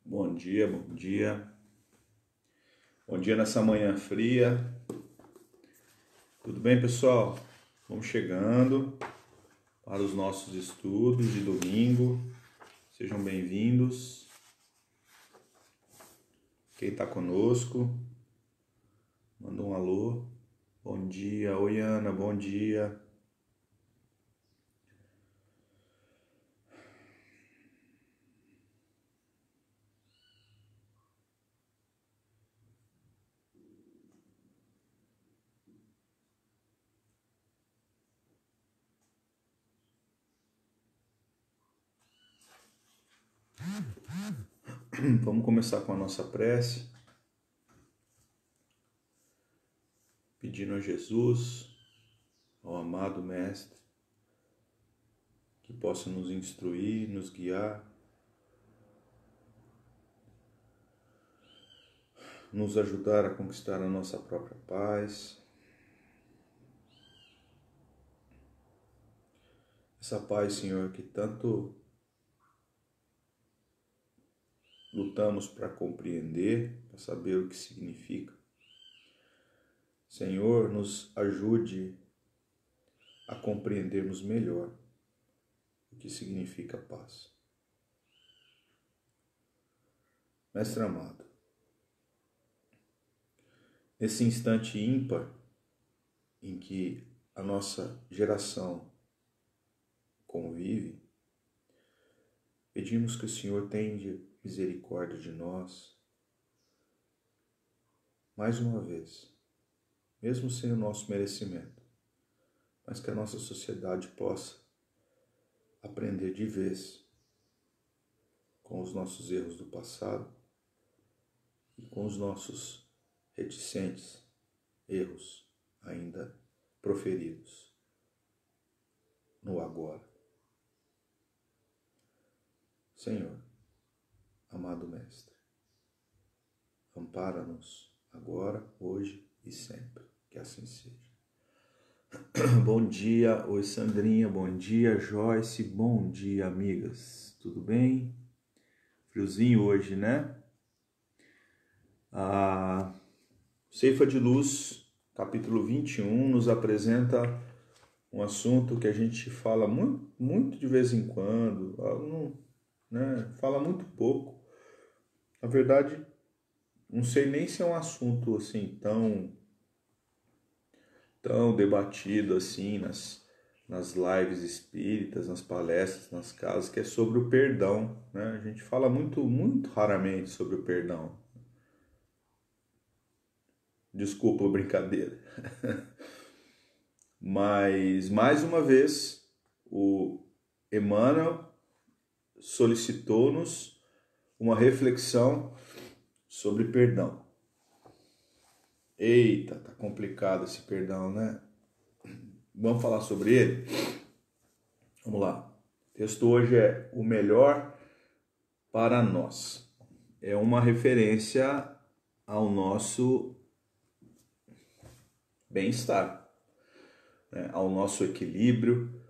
Bom dia, bom dia. Bom dia nessa manhã fria. Tudo bem, pessoal? Vamos chegando para os nossos estudos de domingo. Sejam bem-vindos. Quem está conosco, manda um alô. Bom dia. Oi, Ana, bom dia. Vamos começar com a nossa prece, pedindo a Jesus, ao amado Mestre, que possa nos instruir, nos guiar, nos ajudar a conquistar a nossa própria paz. Essa paz, Senhor, que tanto lutamos para compreender, para saber o que significa. Senhor, nos ajude a compreendermos melhor o que significa paz. Mestre amado, nesse instante ímpar em que a nossa geração convive, pedimos que o Senhor tenha misericórdia de nós, mais uma vez, mesmo sem o nosso merecimento, mas que a nossa sociedade possa aprender de vez com os nossos erros do passado e com os nossos reticentes erros ainda proferidos no agora. Senhor, amado Mestre, ampara-nos agora, hoje e sempre, que assim seja. Bom dia, oi Sandrinha, bom dia Joyce, bom dia amigas, tudo bem? Friozinho hoje, né? A Ceifa de Luz, capítulo 21, nos apresenta um assunto que a gente fala muito de vez em quando, né? Fala muito pouco. Na verdade, não sei nem se é um assunto assim tão debatido assim nas lives espíritas, nas palestras, nas casas, que é sobre o perdão, né? A gente fala muito raramente sobre o perdão. Desculpa a brincadeira. Mas, mais uma vez, o Emmanuel solicitou-nos uma reflexão sobre perdão. Eita, tá complicado esse perdão, né? Vamos falar sobre ele? Vamos lá. O texto hoje é o melhor para nós. É uma referência ao nosso bem-estar, né? Ao nosso equilíbrio,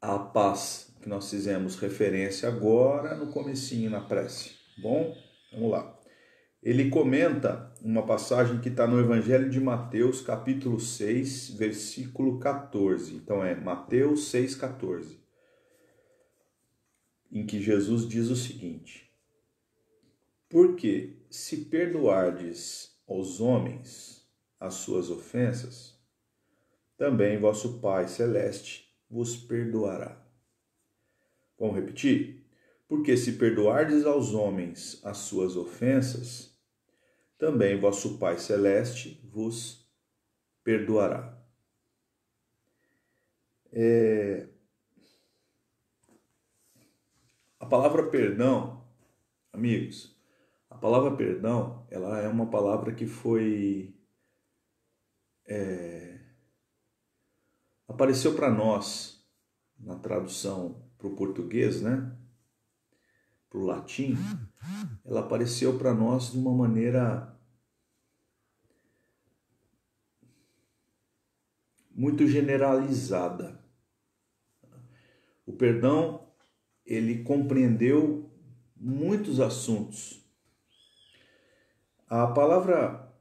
à paz, que nós fizemos referência agora no comecinho, na prece. Bom, vamos lá. Ele comenta uma passagem que está no Evangelho de Mateus, capítulo 6, versículo 14. Então é Mateus 6, 14. Em que Jesus diz o seguinte: porque se perdoardes aos homens as suas ofensas, também vosso Pai Celeste vos perdoará. Vamos repetir? Porque se perdoardes aos homens as suas ofensas, também vosso Pai Celeste vos perdoará. A palavra perdão, amigos, a palavra perdão, ela é uma palavra que apareceu para nós na tradução para o português, né? Para o latim, ela apareceu para nós de uma maneira muito generalizada. O perdão, ele compreendeu muitos assuntos. A palavra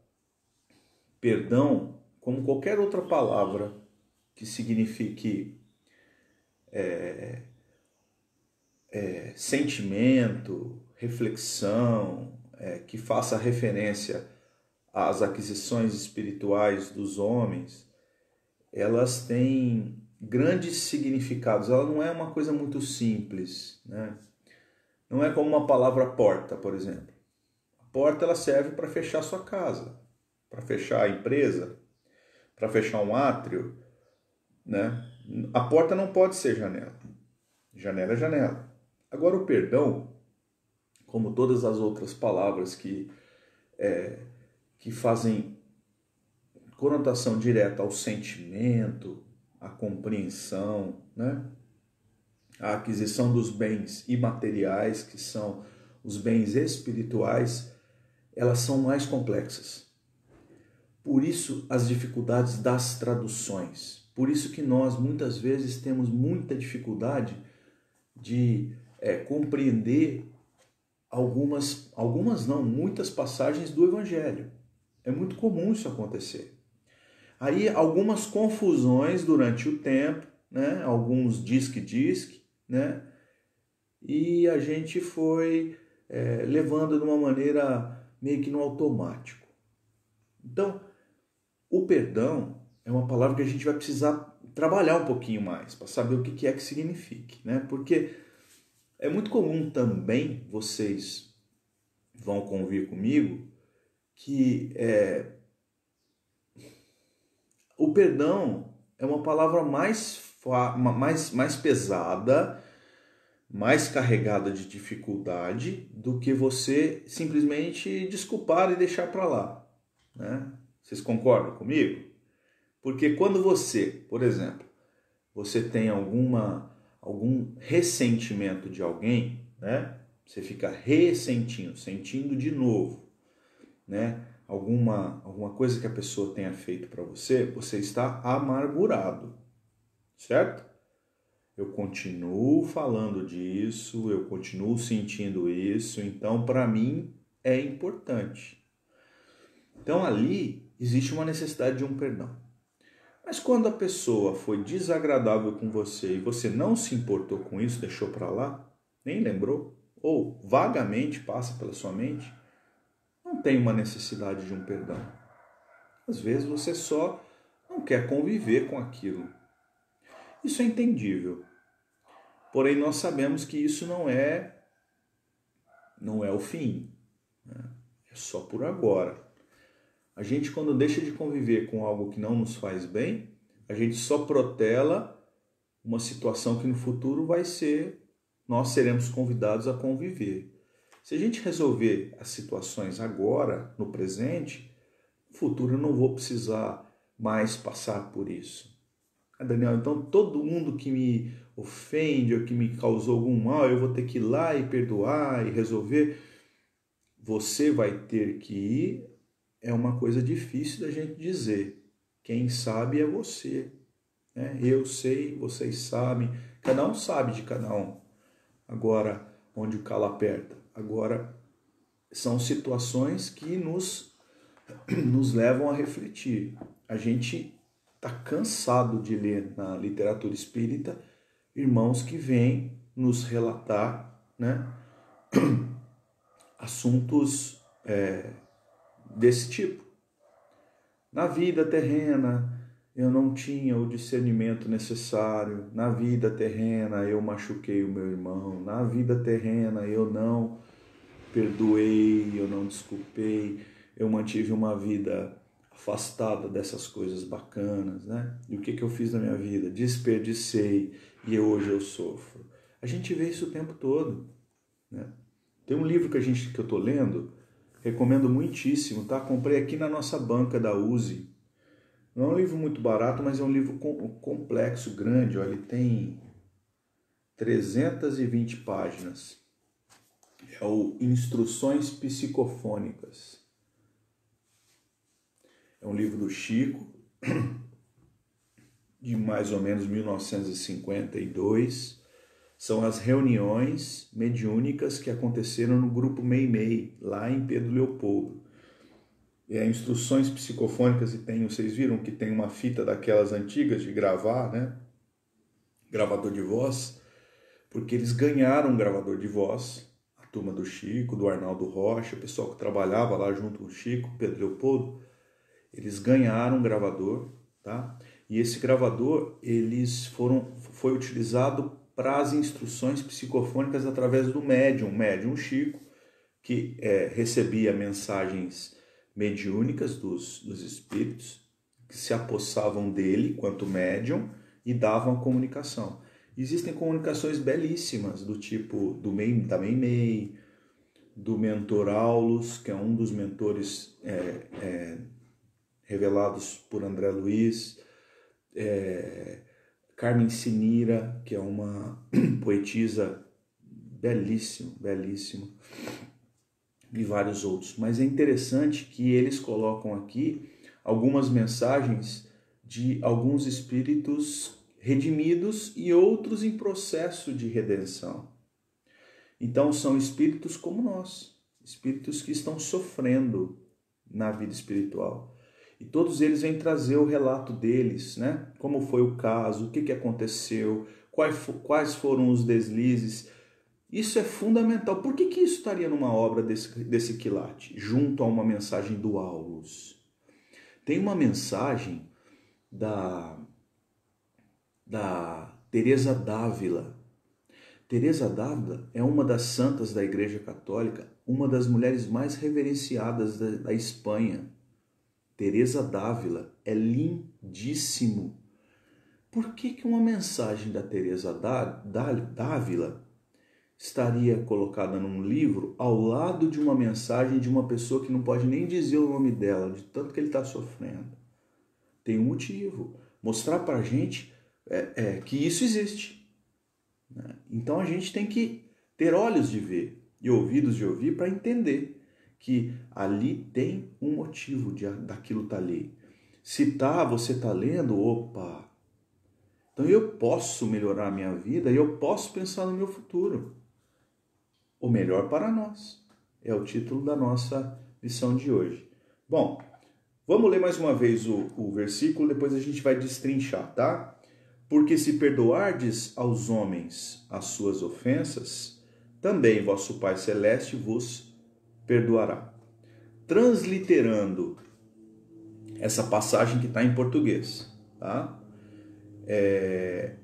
perdão, como qualquer outra palavra que signifique sentimento, reflexão, que faça referência às aquisições espirituais dos homens, elas têm grandes significados. Ela não é uma coisa muito simples, né? Não é como uma palavra porta, por exemplo. A porta ela serve para fechar sua casa, para fechar a empresa, para fechar um átrio, né? A porta não pode ser janela. Janela é janela. Agora o perdão, como todas as outras palavras que fazem conotação direta ao sentimento, à compreensão, né? A aquisição dos bens imateriais, que são os bens espirituais, elas são mais complexas. Por isso as dificuldades das traduções. Por isso que nós muitas vezes temos muita dificuldade de compreender muitas passagens do Evangelho. É muito comum isso acontecer. Aí algumas confusões durante o tempo, né? Alguns disque, né? E a gente foi levando de uma maneira meio que no automático. Então, o perdão é uma palavra que a gente vai precisar trabalhar um pouquinho mais para saber o que é que signifique, né? Porque é muito comum também, vocês vão convir comigo, que o perdão é uma palavra mais pesada, mais carregada de dificuldade do que você simplesmente desculpar e deixar para lá, né? Vocês concordam comigo? Porque quando você, por exemplo, você tem algum ressentimento de alguém, né? Você fica sentindo de novo, né? Alguma coisa que a pessoa tenha feito para você, você está amargurado, certo? Eu continuo falando disso, eu continuo sentindo isso, então para mim é importante. Então ali existe uma necessidade de um perdão. Mas quando a pessoa foi desagradável com você e você não se importou com isso, deixou para lá, nem lembrou, ou vagamente passa pela sua mente, não tem uma necessidade de um perdão. Às vezes você só não quer conviver com aquilo. Isso é entendível. Porém, nós sabemos que isso não é o fim. Né? É só por agora. A gente, quando deixa de conviver com algo que não nos faz bem, a gente só protela uma situação que no futuro nós seremos convidados a conviver. Se a gente resolver as situações agora, no presente, no futuro eu não vou precisar mais passar por isso. Daniel, então todo mundo que me ofende ou que me causou algum mal, eu vou ter que ir lá e perdoar e resolver? Você vai ter que ir, é uma coisa difícil da gente dizer. Quem sabe é você. Né? Eu sei, vocês sabem, cada um sabe de cada um. Agora, onde o calo aperta. Agora, são situações que nos levam a refletir. A gente está cansado de ler na literatura espírita irmãos que vêm nos relatar, né, assuntos desse tipo. Na vida terrena eu não tinha o discernimento necessário, na vida terrena eu machuquei o meu irmão, na vida terrena eu não perdoei, eu não desculpei, eu mantive uma vida afastada dessas coisas bacanas, né? E o que eu fiz na minha vida? Desperdicei e hoje eu sofro. A gente vê isso o tempo todo, né? Tem um livro que eu estou lendo, recomendo muitíssimo, tá? Comprei aqui na nossa banca da USE. Não é um livro muito barato, mas é um livro complexo, grande. Ó, ele tem 320 páginas. É o Instruções Psicofônicas. É um livro do Chico, de mais ou menos 1952. São as reuniões mediúnicas que aconteceram no grupo Meimei, lá em Pedro Leopoldo. Instruções psicofônicas, e vocês viram que tem uma fita daquelas antigas de gravar, né? Gravador de voz, porque eles ganharam um gravador de voz, a turma do Chico, do Arnaldo Rocha, o pessoal que trabalhava lá junto com o Chico, Pedro Leopoldo, eles ganharam um gravador, tá? E esse gravador, foi utilizado para as instruções psicofônicas através do médium Chico, que recebia mensagens mediúnicas dos espíritos, que se apossavam dele quanto médium e davam a comunicação. Existem comunicações belíssimas, do tipo da Meimei, do mentor Aulus, que é um dos mentores revelados por André Luiz, Carmen Sinira, que é uma poetisa belíssima, e vários outros. Mas é interessante que eles colocam aqui algumas mensagens de alguns espíritos redimidos e outros em processo de redenção. Então são espíritos como nós, espíritos que estão sofrendo na vida espiritual. E todos eles vêm trazer o relato deles, né? Como foi o caso, o que aconteceu, quais foram os deslizes. Isso é fundamental. Por que isso estaria numa obra desse quilate, junto a uma mensagem do Aulus? Tem uma mensagem da Teresa d'Ávila. Teresa d'Ávila é uma das santas da Igreja Católica, uma das mulheres mais reverenciadas da Espanha. Teresa d'Ávila é lindíssimo. Por que uma mensagem da Teresa d'Ávila estaria colocada num livro ao lado de uma mensagem de uma pessoa que não pode nem dizer o nome dela, de tanto que ele está sofrendo? Tem um motivo. Mostrar para a gente que isso existe. Então a gente tem que ter olhos de ver e ouvidos de ouvir para entender que ali tem um motivo daquilo estar ali. Se você está lendo, opa, então eu posso melhorar a minha vida e eu posso pensar no meu futuro. O melhor para nós. É o título da nossa lição de hoje. Bom, vamos ler mais uma vez o versículo, depois a gente vai destrinchar, tá? Porque se perdoardes aos homens as suas ofensas, também vosso Pai Celeste vos perdoará. Transliterando essa passagem que está em português, tá?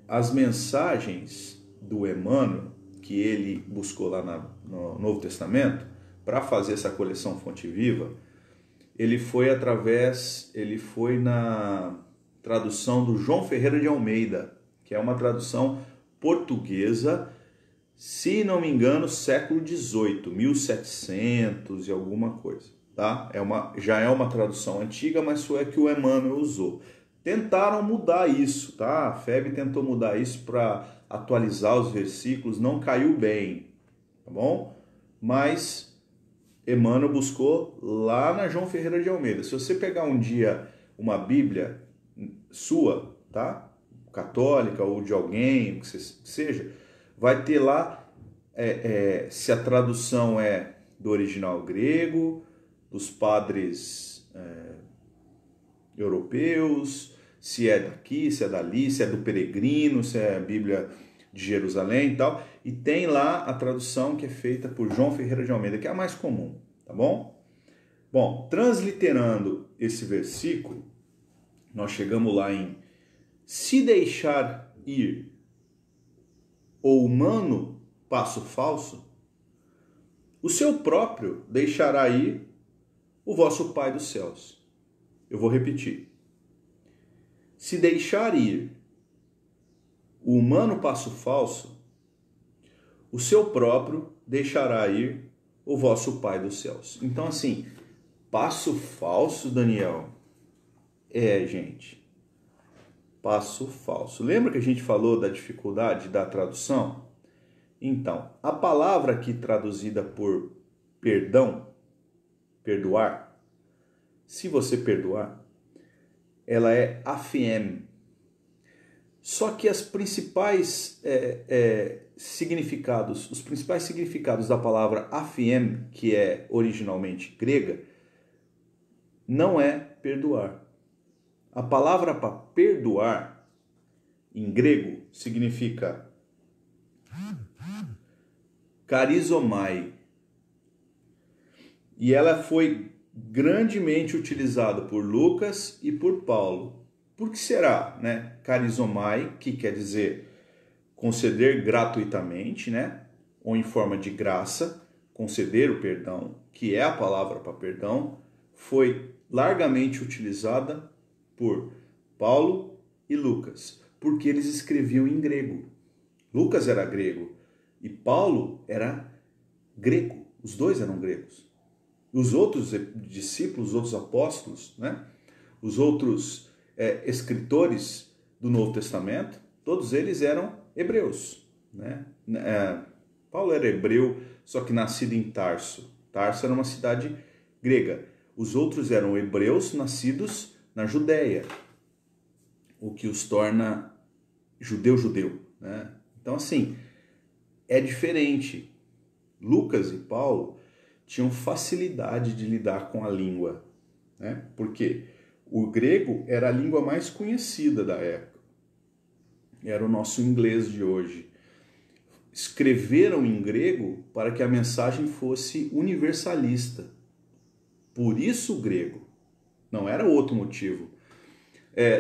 As mensagens do Emmanuel, que ele buscou lá no Novo Testamento, para fazer essa coleção Fonte Viva, ele foi na tradução do João Ferreira de Almeida, que é uma tradução portuguesa, se não me engano, século XVIII, 1700 e alguma coisa, tá? Já é uma tradução antiga, mas foi a que o Emmanuel usou. Tentaram mudar isso, tá? A FEB tentou mudar isso para atualizar os versículos, não caiu bem, tá bom? Mas Emmanuel buscou lá na João Ferreira de Almeida. Se você pegar um dia uma Bíblia sua, tá? Católica ou de alguém, que seja, vai ter lá se a tradução é do original grego, dos padres europeus, se é daqui, se é dali, se é do peregrino, se é a Bíblia de Jerusalém e tal. E tem lá a tradução que é feita por João Ferreira de Almeida, que é a mais comum, tá bom? Bom, transliterando esse versículo, nós chegamos lá em: se deixar ir o humano passo falso, o seu próprio deixará ir o vosso Pai dos céus. Eu vou repetir. Se deixar ir o humano passo falso, o seu próprio deixará ir o vosso Pai dos céus. Então, assim, passo falso, Daniel, gente, passo falso. Lembra que a gente falou da dificuldade da tradução? Então, a palavra aqui traduzida por perdão, perdoar, se você perdoar, ela é afiem. Só que os principais significados da palavra aphiemi, que é originalmente grega, não é perdoar. A palavra para perdoar, em grego, significa charizomai. E ela foi grandemente utilizada por Lucas e por Paulo. Por que será, né? Charizomai, que quer dizer conceder gratuitamente, né? Ou em forma de graça, conceder o perdão, que é a palavra para perdão, foi largamente utilizada por Paulo e Lucas, porque eles escreviam em grego. Lucas era grego e Paulo era grego, os dois eram gregos. Os outros discípulos, os outros apóstolos, né? Os outros escritores do Novo Testamento, todos eles eram hebreus, né? Paulo era hebreu, só que nascido em Tarso. Tarso era uma cidade grega. Os outros eram hebreus nascidos na Judéia, o que os torna judeu, né? Então, assim, é diferente. Lucas e Paulo tinham facilidade de lidar com a língua, né? Porque o grego era a língua mais conhecida da época. Era o nosso inglês de hoje. Escreveram em grego para que a mensagem fosse universalista. Por isso o grego. Não era outro motivo.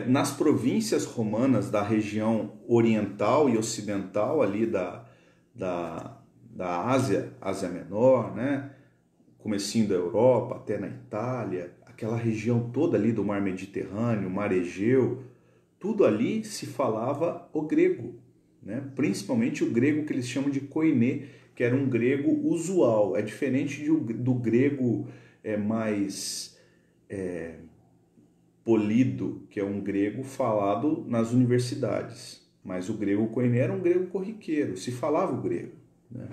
Nas províncias romanas da região oriental e ocidental ali da Ásia Menor, né? Comecinho da Europa até na Itália, aquela região toda ali do Mar Mediterrâneo, Mar Egeu, tudo ali se falava o grego, né? Principalmente o grego que eles chamam de koiné, que era um grego usual, é diferente do grego mais polido, que é um grego falado nas universidades, mas o grego koiné era um grego corriqueiro, se falava o grego, né?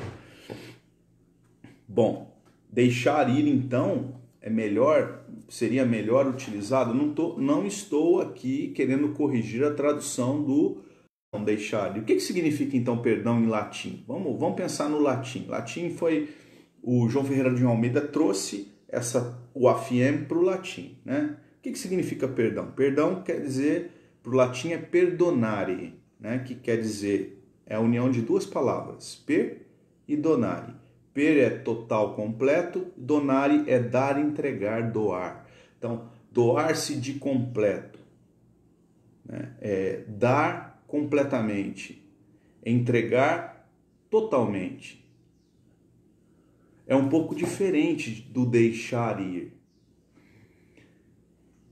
Bom, deixar ir, então, seria melhor utilizado? Não estou aqui querendo corrigir a tradução do não deixar ir. O que significa, então, perdão em latim? Vamos pensar no latim. Latim foi... O João Ferreira de Almeida trouxe o aphiemi para o latim, né? O que significa perdão? Perdão quer dizer, para o latim, é perdonare, né? Que quer dizer, é a união de duas palavras, per e donare. Per é total, completo, donare é dar, entregar, doar. Então, doar-se de completo, né? É dar completamente, entregar totalmente. É um pouco diferente do deixar ir.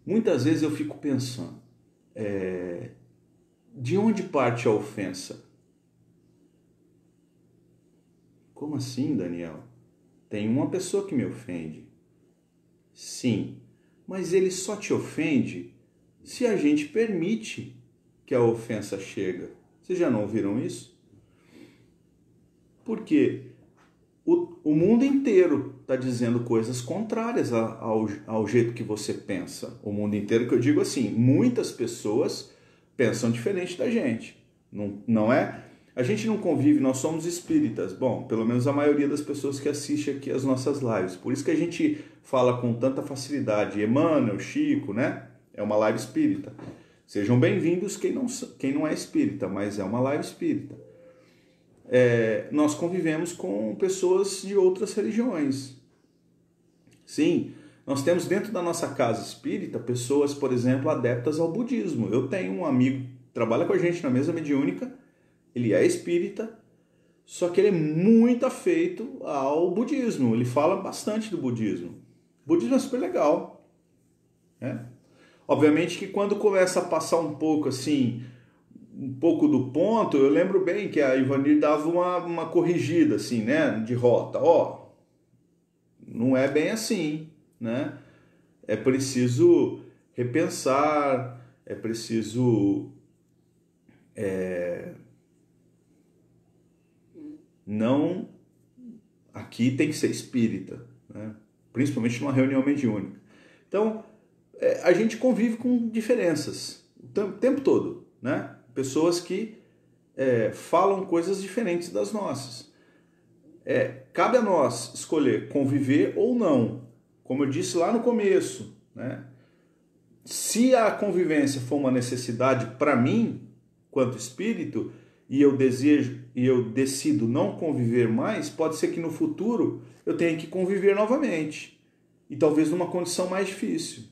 Muitas vezes eu fico pensando, de onde parte a ofensa? Como assim, Daniel? Tem uma pessoa que me ofende. Sim, mas ele só te ofende se a gente permite que a ofensa chegue. Vocês já não ouviram isso? Porque o mundo inteiro está dizendo coisas contrárias ao jeito que você pensa. O mundo inteiro, que eu digo assim, muitas pessoas pensam diferente da gente. Não é? A gente não convive, nós somos espíritas. Bom, pelo menos a maioria das pessoas que assistem aqui as nossas lives. Por isso que a gente fala com tanta facilidade. Emmanuel, Chico, né? É uma live espírita. Sejam bem-vindos quem não é espírita, mas é uma live espírita. Nós convivemos com pessoas de outras religiões. Sim, nós temos dentro da nossa casa espírita pessoas, por exemplo, adeptas ao budismo. Eu tenho um amigo que trabalha com a gente na mesa mediúnica, ele é espírita, só que ele é muito afeito ao budismo, ele fala bastante do budismo. O budismo é super legal, né? Obviamente que quando começa a passar um pouco assim, um pouco do ponto, eu lembro bem que a Ivanir dava uma corrigida assim, né, de rota. Não é bem assim, né? É preciso repensar, é preciso não... Aqui tem que ser espírita, né? Principalmente numa reunião mediúnica. Então, a gente convive com diferenças o tempo todo, né? Pessoas que falam coisas diferentes das nossas. Cabe a nós escolher conviver ou não. Como eu disse lá no começo, né? Se a convivência for uma necessidade para mim, quanto espírito, e eu decido não conviver mais, pode ser que no futuro eu tenha que conviver novamente. E talvez numa condição mais difícil.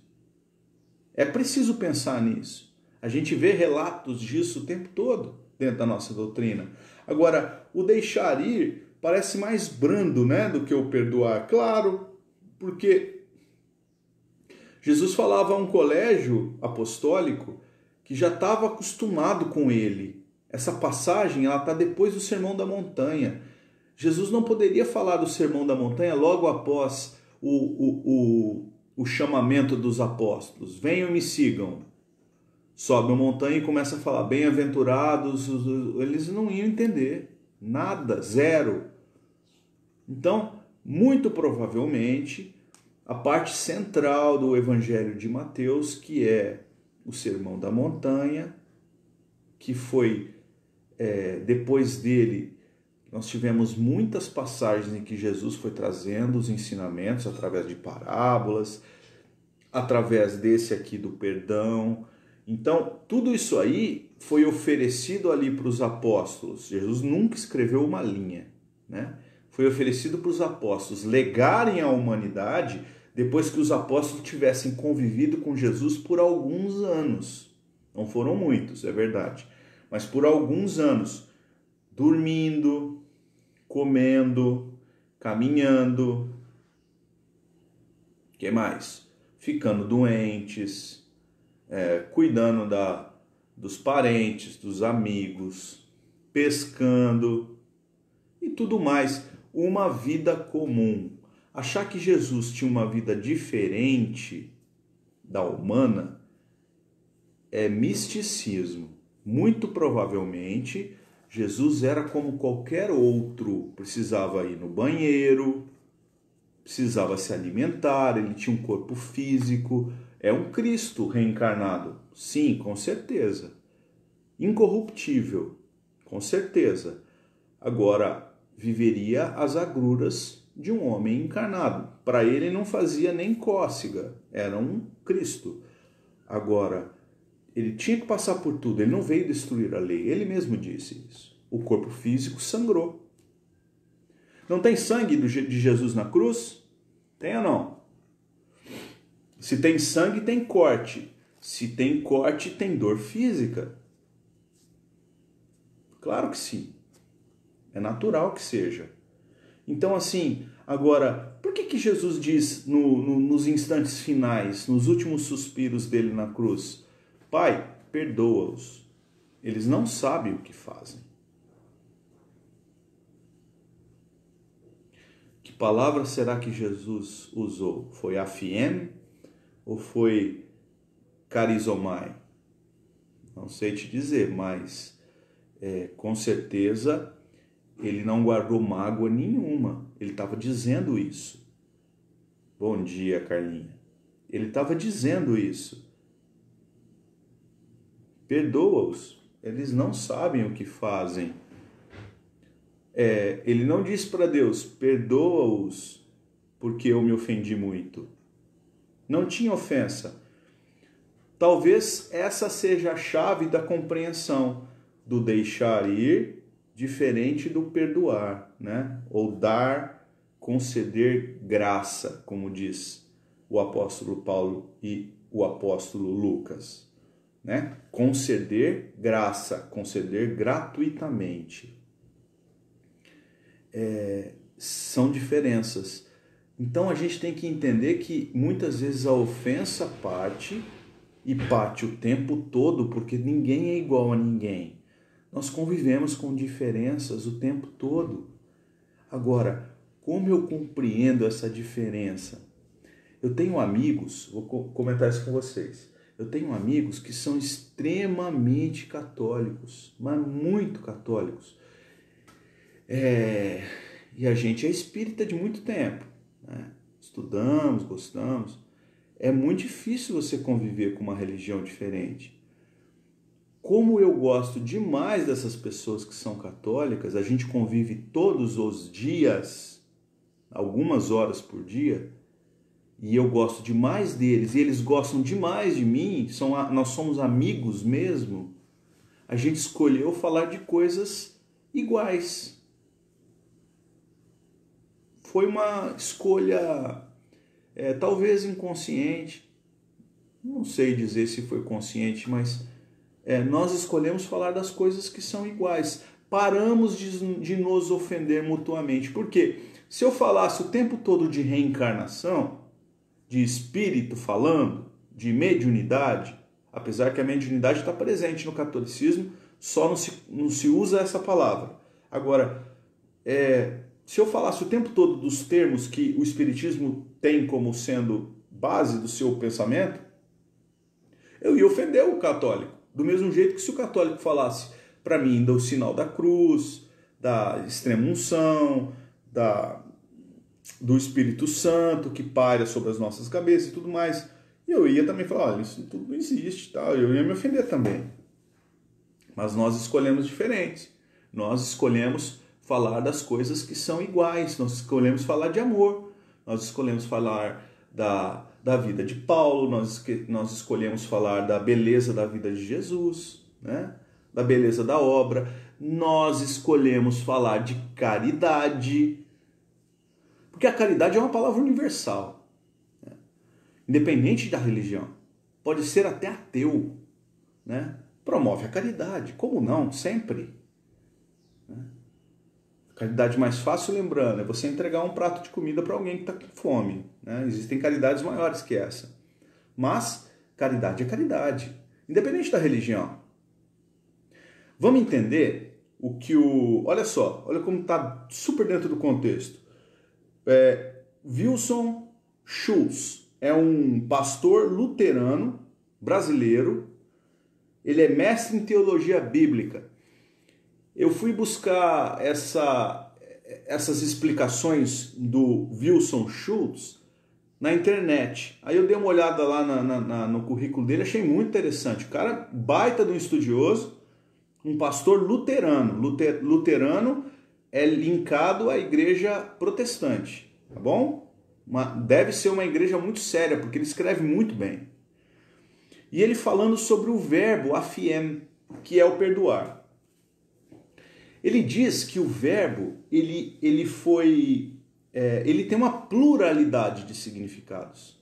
É preciso pensar nisso. A gente vê relatos disso o tempo todo dentro da nossa doutrina. Agora, o deixar ir parece mais brando, né, do que o perdoar. Claro, porque Jesus falava a um colégio apostólico que já estava acostumado com ele. Essa passagem ela está depois do Sermão da Montanha. Jesus não poderia falar do Sermão da Montanha logo após o chamamento dos apóstolos. Venham e me sigam. Sobe a montanha e começa a falar, bem-aventurados, eles não iam entender. Nada, zero. Então, muito provavelmente, a parte central do Evangelho de Mateus, que é o Sermão da Montanha, que foi, depois dele, nós tivemos muitas passagens em que Jesus foi trazendo os ensinamentos através de parábolas, através desse aqui do perdão. Então, tudo isso aí foi oferecido ali para os apóstolos. Jesus nunca escreveu uma linha, né? Foi oferecido para os apóstolos legarem à humanidade depois que os apóstolos tivessem convivido com Jesus por alguns anos. Não foram muitos, é verdade, mas por alguns anos, dormindo, comendo, caminhando, o que mais? Ficando doentes, cuidando dos parentes, dos amigos, pescando e tudo mais. Uma vida comum. Achar que Jesus tinha uma vida diferente da humana é misticismo. Muito provavelmente, Jesus era como qualquer outro. Precisava ir no banheiro, precisava se alimentar, ele tinha um corpo físico. É um Cristo reencarnado? Sim, com certeza. Incorruptível? Com certeza. Agora, viveria as agruras de um homem encarnado. Para ele não fazia nem cócega, era um Cristo. Agora, ele tinha que passar por tudo, ele não veio destruir a lei, ele mesmo disse isso. O corpo físico sangrou. Não tem sangue de Jesus na cruz? Tem ou não? Se tem sangue, tem corte. Se tem corte, tem dor física. Claro que sim. É natural que seja. Então, assim, agora, por que Jesus diz nos instantes finais, nos últimos suspiros dele na cruz, Pai, perdoa-os, eles não sabem o que fazem? Que palavra será que Jesus usou? Foi afiem ou foi carizomai? Não sei te dizer, mas com certeza ele não guardou mágoa nenhuma. Ele estava dizendo isso. Bom dia, Carlinha. Ele estava dizendo isso. Perdoa-os. Eles não sabem o que fazem. Ele não disse para Deus, perdoa-os porque eu me ofendi muito. Não tinha ofensa. Talvez essa seja a chave da compreensão do deixar ir, diferente do perdoar, né? Ou dar, conceder graça, como diz o apóstolo Paulo e o apóstolo Lucas, né? Conceder graça, conceder gratuitamente. São diferenças. Então a gente tem que entender que muitas vezes a ofensa parte e parte o tempo todo, porque ninguém é igual a ninguém. Nós convivemos com diferenças o tempo todo. Agora, como eu compreendo essa diferença? Eu tenho amigos, vou comentar isso com vocês. Eu tenho amigos que são extremamente católicos, mas muito católicos. E a gente é espírita de muito tempo, né? Estudamos, gostamos. É muito difícil você conviver com uma religião diferente. como eu gosto demais dessas pessoas que são católicas, a gente convive todos os dias, algumas horas por dia, e eu gosto demais deles, e eles gostam demais de mim, nós somos amigos mesmo, a gente escolheu falar de coisas iguais. Foi uma escolha, talvez inconsciente, não sei dizer se foi consciente, mas nós escolhemos falar das coisas que são iguais. Paramos de nos ofender mutuamente. Por quê? Se eu falasse o tempo todo de reencarnação, de espírito falando, de mediunidade, apesar que a mediunidade está presente no catolicismo, só não se usa essa palavra. Agora, se eu falasse o tempo todo dos termos que o espiritismo tem como sendo base do seu pensamento, eu ia ofender o católico. Do mesmo jeito que se o católico falasse para mim do sinal da cruz, da extrema-unção, do Espírito Santo que paira sobre as nossas cabeças e tudo mais, eu ia também falar, olha, isso tudo não existe, tal. Eu ia me ofender também. Mas nós escolhemos diferente. Nós escolhemos falar das coisas que são iguais. Nós escolhemos falar de amor. Nós escolhemos falar da vida de Paulo. Nós escolhemos falar da beleza da vida de Jesus, né? Da beleza da obra. Nós escolhemos falar de caridade. Porque a caridade é uma palavra universal, né? Independente da religião. Pode ser até ateu, né? Promove a caridade. Como não? Sempre. A caridade mais fácil, lembrando, é você entregar um prato de comida para alguém que está com fome, né? Existem caridades maiores que essa. Mas caridade é caridade, independente da religião. Vamos entender o que olha só, olha como está super dentro do contexto. Wilson Schultz é um pastor luterano brasileiro. Ele é mestre em teologia bíblica. Eu fui buscar essas explicações do Wilson Schultz na internet. Aí eu dei uma olhada lá no currículo dele, achei muito interessante. O cara baita de um estudioso, um pastor luterano. Luterano é linkado à igreja protestante, tá bom? Deve ser uma igreja muito séria, porque ele escreve muito bem. E ele falando sobre o verbo afiem, que é o perdoar. Ele diz que o verbo ele tem uma pluralidade de significados.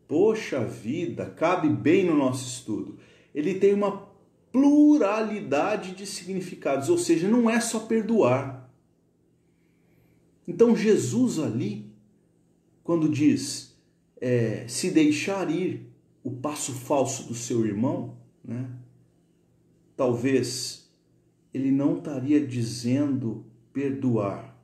Poxa vida, cabe bem no nosso estudo. Ele tem uma pluralidade de significados, ou seja, não é só perdoar. Então Jesus ali, quando diz se deixar ir o passo falso do seu irmão, né? Talvez ele não estaria dizendo perdoar,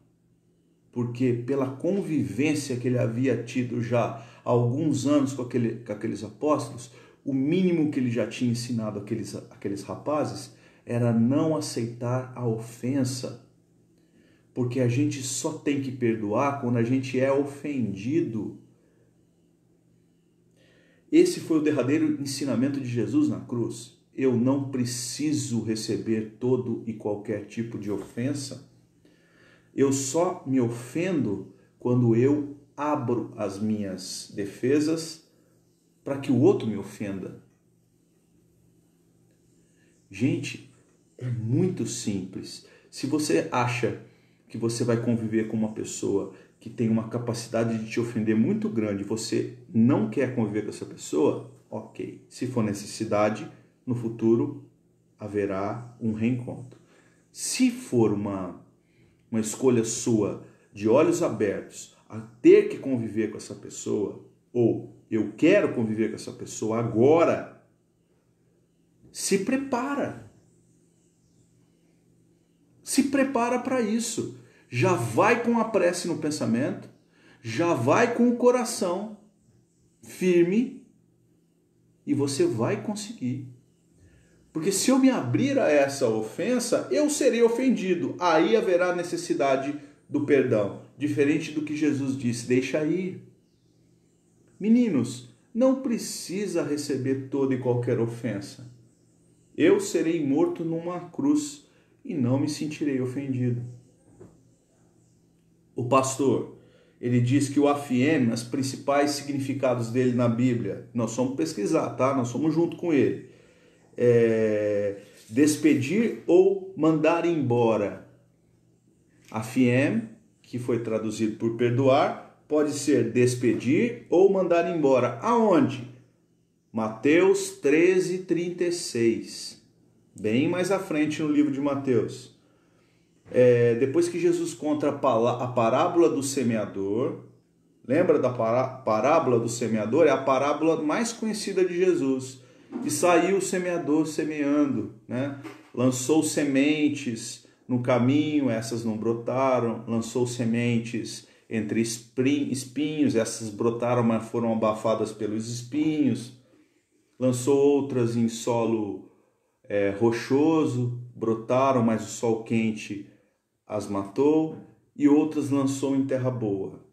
porque pela convivência que ele havia tido já há alguns anos com aqueles apóstolos, o mínimo que ele já tinha ensinado aqueles rapazes era não aceitar a ofensa, porque a gente só tem que perdoar quando a gente é ofendido. Esse foi o derradeiro ensinamento de Jesus na cruz. Eu não preciso receber todo e qualquer tipo de ofensa. Eu só me ofendo quando eu abro as minhas defesas para que o outro me ofenda. Gente, é muito simples. Se você acha que você vai conviver com uma pessoa que tem uma capacidade de te ofender muito grande, você não quer conviver com essa pessoa, ok. Se for necessidade, no futuro haverá um reencontro. Se for uma escolha sua de olhos abertos a ter que conviver com essa pessoa, ou eu quero conviver com essa pessoa agora, se prepara. Se prepara para isso. Já vai com a prece no pensamento, já vai com o coração firme e você vai conseguir. Porque se eu me abrir a essa ofensa, eu serei ofendido. Aí haverá necessidade do perdão. Diferente do que Jesus disse, deixa ir. Meninos, não precisa receber toda e qualquer ofensa. Eu serei morto numa cruz e não me sentirei ofendido. O pastor, ele diz que o AFM, os principais significados dele na Bíblia, nós vamos pesquisar, tá? Nós somos junto com ele. Despedir ou mandar embora. AFM, que foi traduzido por perdoar, pode ser despedir ou mandar embora. Aonde? Mateus 13:36. Bem mais à frente no livro de Mateus. Depois que Jesus conta a parábola do semeador, lembra da parábola do semeador? É a parábola mais conhecida de Jesus. E saiu o semeador semeando, né? Lançou sementes no caminho, essas não brotaram. Lançou sementes entre espinhos, essas brotaram, mas foram abafadas pelos espinhos. Lançou outras em solo rochoso, brotaram, mas o sol quente as matou. E outras lançou em terra boa.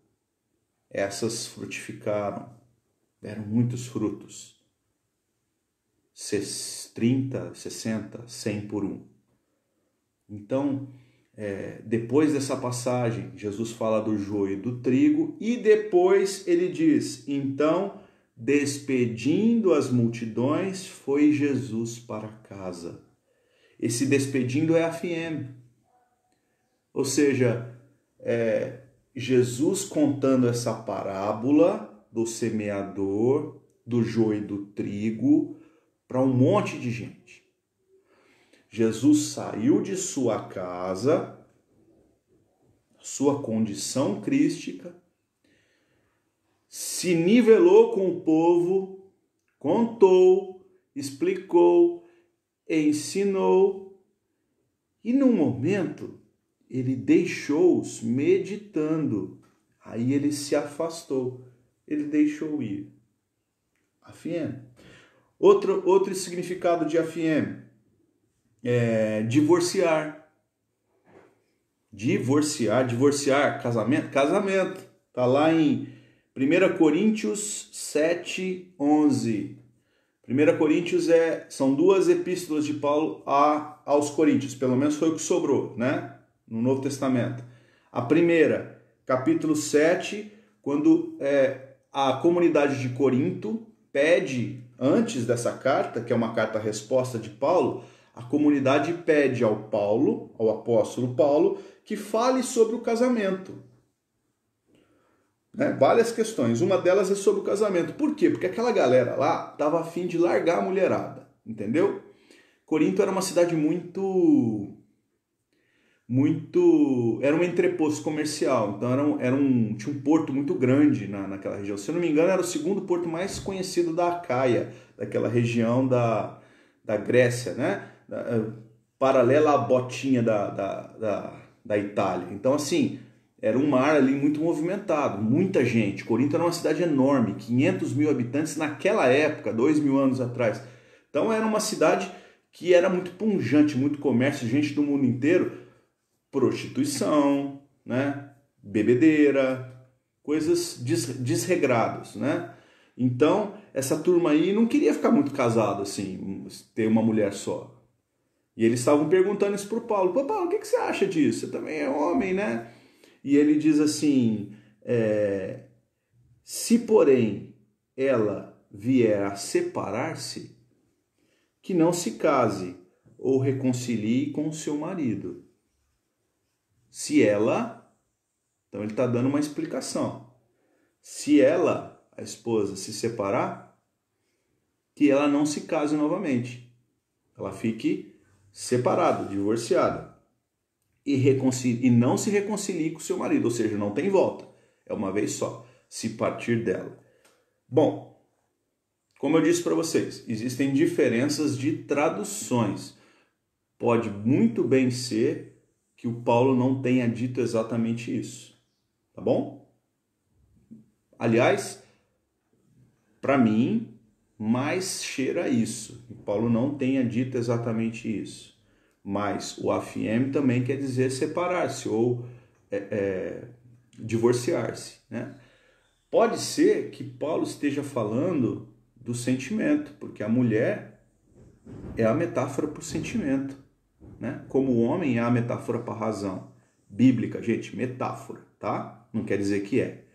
Essas frutificaram, deram muitos frutos. 30, 60, 100 por um. Então, depois dessa passagem, Jesus fala do joio e do trigo, e depois ele diz, então, despedindo as multidões, foi Jesus para casa. Esse despedindo é AFM. Ou seja, Jesus contando essa parábola do semeador, do joio e do trigo, para um monte de gente. Jesus saiu de sua casa, sua condição crística, se nivelou com o povo, contou, explicou, ensinou, e num momento ele deixou-os meditando. Aí ele se afastou, ele deixou ir. AFM. Outro significado de AFM é divorciar. Divorciar, casamento. Está lá em 1 Coríntios 7, 11. 1 Coríntios são 2 epístolas de Paulo aos Coríntios, pelo menos foi o que sobrou, né? No Novo Testamento. A primeira, capítulo 7, quando a comunidade de Corinto pede, antes dessa carta, que é uma carta-resposta de Paulo, a comunidade pede ao apóstolo Paulo, que fale sobre o casamento. Várias questões, uma delas é sobre o casamento. Por quê? Porque aquela galera lá estava a fim de largar a mulherada, entendeu? Corinto era uma cidade era um entreposto comercial, então tinha um porto muito grande naquela região. Se eu não me engano, era o segundo porto mais conhecido da Acaia, daquela região da Grécia, né? Paralela à botinha da Itália. Então, assim, era um mar ali muito movimentado, muita gente. Corinto era uma cidade enorme, 500 mil habitantes naquela época, 2.000 anos atrás. Então, era uma cidade que era muito pujante, muito comércio, gente do mundo inteiro. Prostituição, né? Bebedeira, coisas desregradas, né? Então, essa turma aí não queria ficar muito casado, assim, ter uma mulher só. E eles estavam perguntando isso pro Paulo. Pô, Paulo, o que você acha disso? Você também é homem, né? E ele diz assim, se porém ela vier a separar-se, que não se case ou reconcilie com o seu marido. Se ela, então ele está dando uma explicação. Se ela, a esposa, se separar, que ela não se case novamente. Ela fique separada, divorciada. E não se reconcilie com o seu marido, ou seja, não tem volta. É uma vez só, se partir dela. Bom, como eu disse para vocês, existem diferenças de traduções. Pode muito bem ser que o Paulo não tenha dito exatamente isso, tá bom? Aliás, para mim, mais cheira isso. O Paulo não tenha dito exatamente isso. Mas o AFM também quer dizer separar-se ou divorciar-se, né? Pode ser que Paulo esteja falando do sentimento, porque a mulher é a metáfora para o sentimento, né? Como o homem é a metáfora para a razão. Bíblica, gente, metáfora, tá? Não quer dizer que é.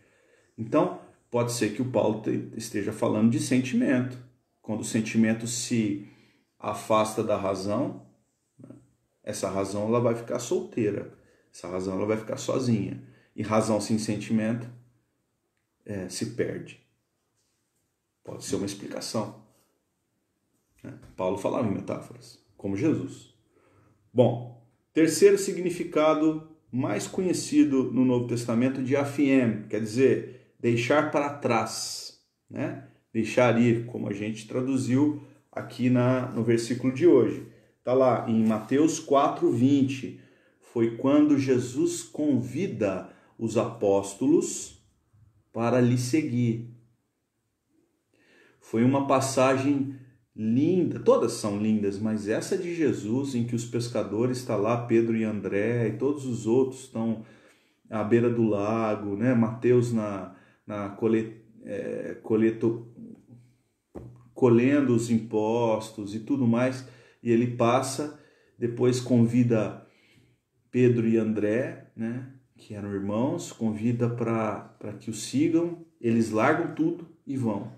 Então, pode ser que o Paulo esteja falando de sentimento. Quando o sentimento se afasta da razão, essa razão ela vai ficar solteira. Essa razão ela vai ficar sozinha. E razão sem sentimento se perde. Pode ser uma explicação. Paulo falava em metáforas, como Jesus. Bom, terceiro significado mais conhecido no Novo Testamento de afiem, quer dizer, deixar para trás, né? Deixar ir, como a gente traduziu aqui no versículo de hoje. Está lá em Mateus 4:20. Foi quando Jesus convida os apóstolos para lhe seguir. Foi uma passagem linda, todas são lindas, mas essa de Jesus, em que os pescadores estão lá, Pedro e André, e todos os outros estão à beira do lago, né? Mateus colhendo os impostos e tudo mais, e ele passa, depois convida Pedro e André, né? Que eram irmãos, convida para que o sigam, eles largam tudo e vão.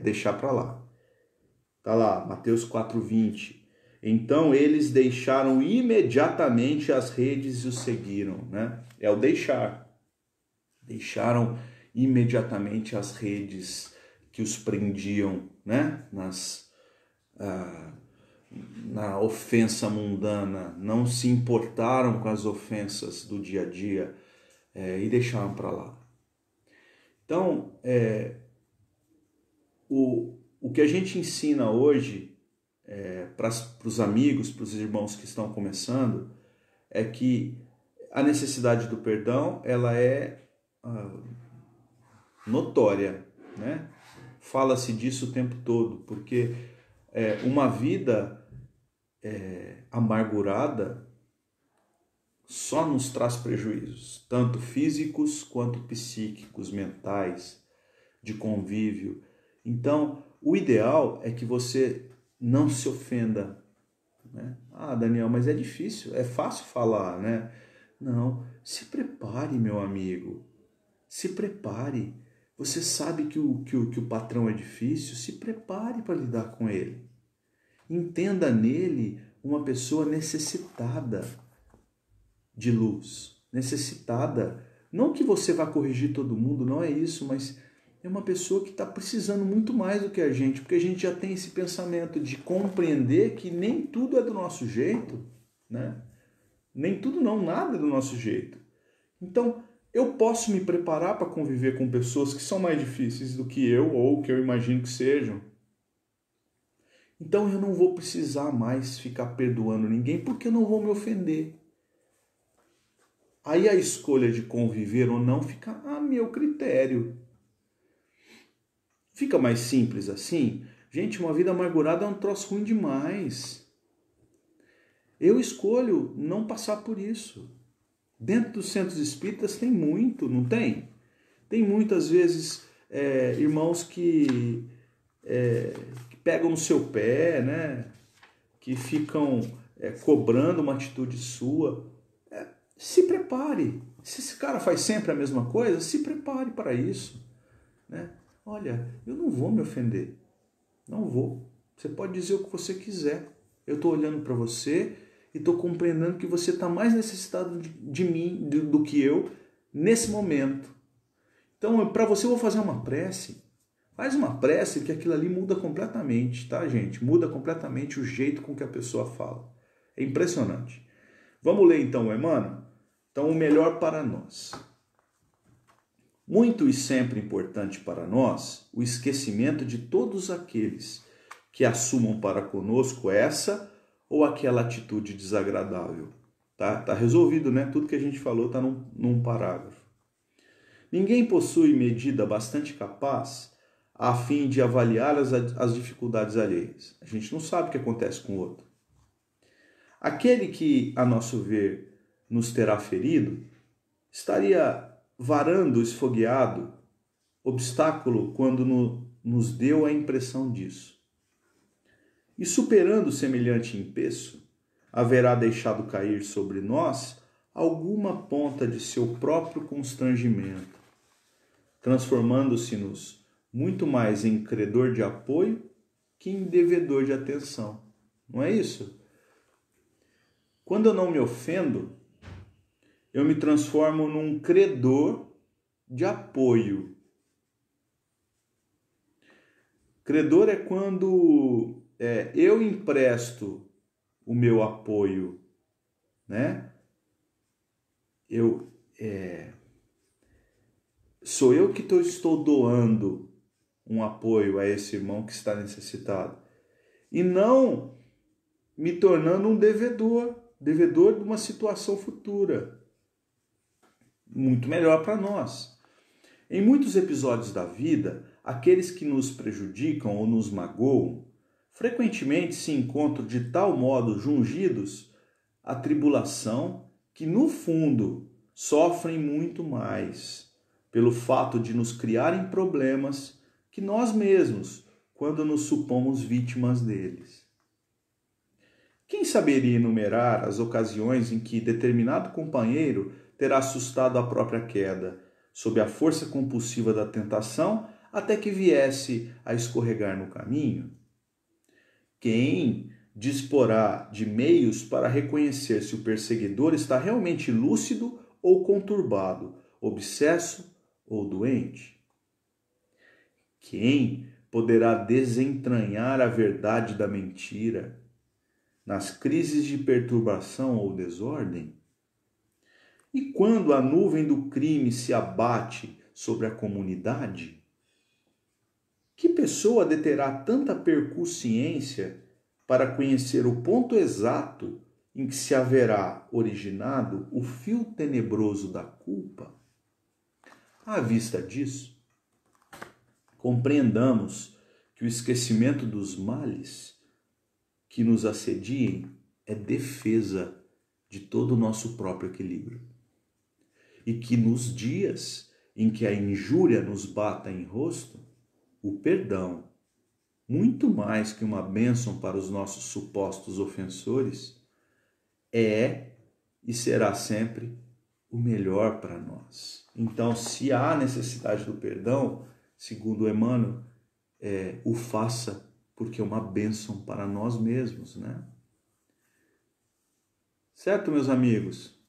Deixar para lá. Tá lá, Mateus 4:20. Então eles deixaram imediatamente as redes e o seguiram, né? É o deixar. Deixaram imediatamente as redes que os prendiam, né? Na ofensa mundana, não se importaram com as ofensas do dia a dia e deixaram para lá. Então, o que a gente ensina hoje para os amigos, para os irmãos que estão começando, é que a necessidade do perdão ela é notória, né? Fala-se disso o tempo todo, porque uma vida amargurada só nos traz prejuízos, tanto físicos quanto psíquicos, mentais, de convívio. Então, o ideal é que você não se ofenda, né? Ah, Daniel, mas é difícil, é fácil falar, né? Não, se prepare, meu amigo, se prepare. Você sabe que o patrão é difícil, se prepare para lidar com ele. Entenda nele uma pessoa necessitada de luz, necessitada. Não que você vá corrigir todo mundo, não é isso, mas é uma pessoa que está precisando muito mais do que a gente, porque a gente já tem esse pensamento de compreender que nem tudo é do nosso jeito, né? Nem tudo não, nada é do nosso jeito. Então, eu posso me preparar para conviver com pessoas que são mais difíceis do que eu, ou que eu imagino que sejam. Então, eu não vou precisar mais ficar perdoando ninguém, porque eu não vou me ofender. Aí a escolha de conviver ou não fica a meu critério. Fica mais simples assim? Gente, uma vida amargurada é um troço ruim demais. Eu escolho não passar por isso. Dentro dos centros espíritas tem muito, não tem? Tem muitas vezes irmãos que pegam no seu pé, né? Que ficam cobrando uma atitude sua. Se prepare. Se esse cara faz sempre a mesma coisa, se prepare para isso, né? Olha, eu não vou me ofender. Não vou. Você pode dizer o que você quiser. Eu estou olhando para você e estou compreendendo que você está mais necessitado de mim do que eu nesse momento. Então, para você, eu vou fazer uma prece. Faz uma prece que aquilo ali muda completamente, tá, gente? Muda completamente o jeito com que a pessoa fala. É impressionante. Vamos ler então, Emmanuel? Então, o melhor para nós. Muito e sempre importante para nós o esquecimento de todos aqueles que assumam para conosco essa ou aquela atitude desagradável. Tá resolvido, né? Tudo que a gente falou está num parágrafo. Ninguém possui medida bastante capaz a fim de avaliar as dificuldades alheias. A gente não sabe o que acontece com o outro. Aquele que, a nosso ver, nos terá ferido, estaria varando o esfogueado obstáculo quando nos deu a impressão disso. E superando semelhante empeço, haverá deixado cair sobre nós alguma ponta de seu próprio constrangimento, transformando-se-nos muito mais em credor de apoio que em devedor de atenção. Não é isso? Quando eu não me ofendo, eu me transformo num credor de apoio. Credor é quando eu empresto o meu apoio, né? Sou eu que estou doando um apoio a esse irmão que está necessitado. E não me tornando um devedor de uma situação futura. Muito melhor para nós. Em muitos episódios da vida, aqueles que nos prejudicam ou nos magoam, frequentemente se encontram de tal modo jungidos à tribulação que, no fundo, sofrem muito mais pelo fato de nos criarem problemas que nós mesmos, quando nos supomos vítimas deles. Quem saberia enumerar as ocasiões em que determinado companheiro terá assustado a própria queda, sob a força compulsiva da tentação, até que viesse a escorregar no caminho? Quem disporá de meios para reconhecer se o perseguidor está realmente lúcido ou conturbado, obsesso ou doente? Quem poderá desentranhar a verdade da mentira nas crises de perturbação ou desordem? E quando a nuvem do crime se abate sobre a comunidade, que pessoa deterá tanta percussiência para conhecer o ponto exato em que se haverá originado o fio tenebroso da culpa? À vista disso, compreendamos que o esquecimento dos males que nos assediem é defesa de todo o nosso próprio equilíbrio. E que nos dias em que a injúria nos bata em rosto, o perdão, muito mais que uma bênção para os nossos supostos ofensores, é e será sempre o melhor para nós. Então, se há necessidade do perdão, segundo Emmanuel, o faça, porque é uma bênção para nós mesmos, né? Certo, meus amigos?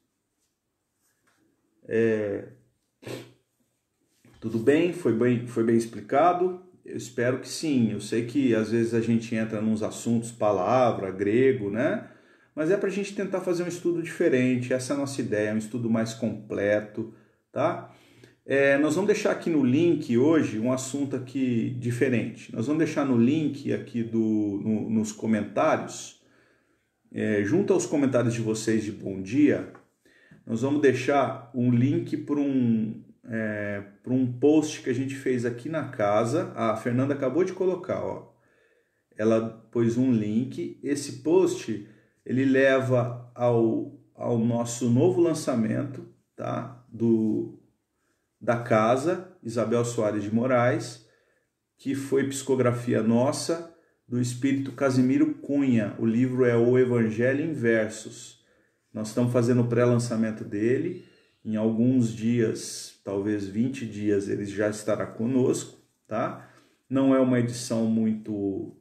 Tudo bem? Foi bem explicado? Eu espero que sim. Eu sei que às vezes a gente entra nos assuntos, palavra, grego, né? Mas é para a gente tentar fazer um estudo diferente. Essa é a nossa ideia, um estudo mais completo, tá? Nós vamos deixar aqui no link hoje um assunto aqui diferente. Nós vamos deixar no link aqui nos comentários, junto aos comentários de vocês de bom dia, nós vamos deixar um link para um post que a gente fez aqui na casa. A Fernanda acabou de colocar, ó. Ela pôs um link. Esse post ele leva ao nosso novo lançamento, tá? Da casa Isabel Soares de Moraes, que foi psicografia nossa do Espírito Casimiro Cunha. O livro é O Evangelho em Versos. Nós estamos fazendo o pré-lançamento dele. Em alguns dias, talvez 20 dias, ele já estará conosco, tá? Não é uma edição muito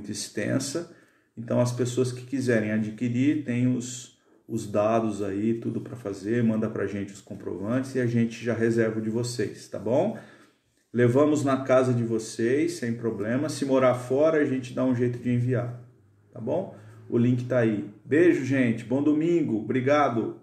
extensa. Então, as pessoas que quiserem adquirir, tem os dados aí, tudo para fazer, manda para a gente os comprovantes e a gente já reserva de vocês, tá bom? Levamos na casa de vocês, sem problema. Se morar fora, a gente dá um jeito de enviar, tá bom? O link tá aí. Beijo, gente. Bom domingo. Obrigado.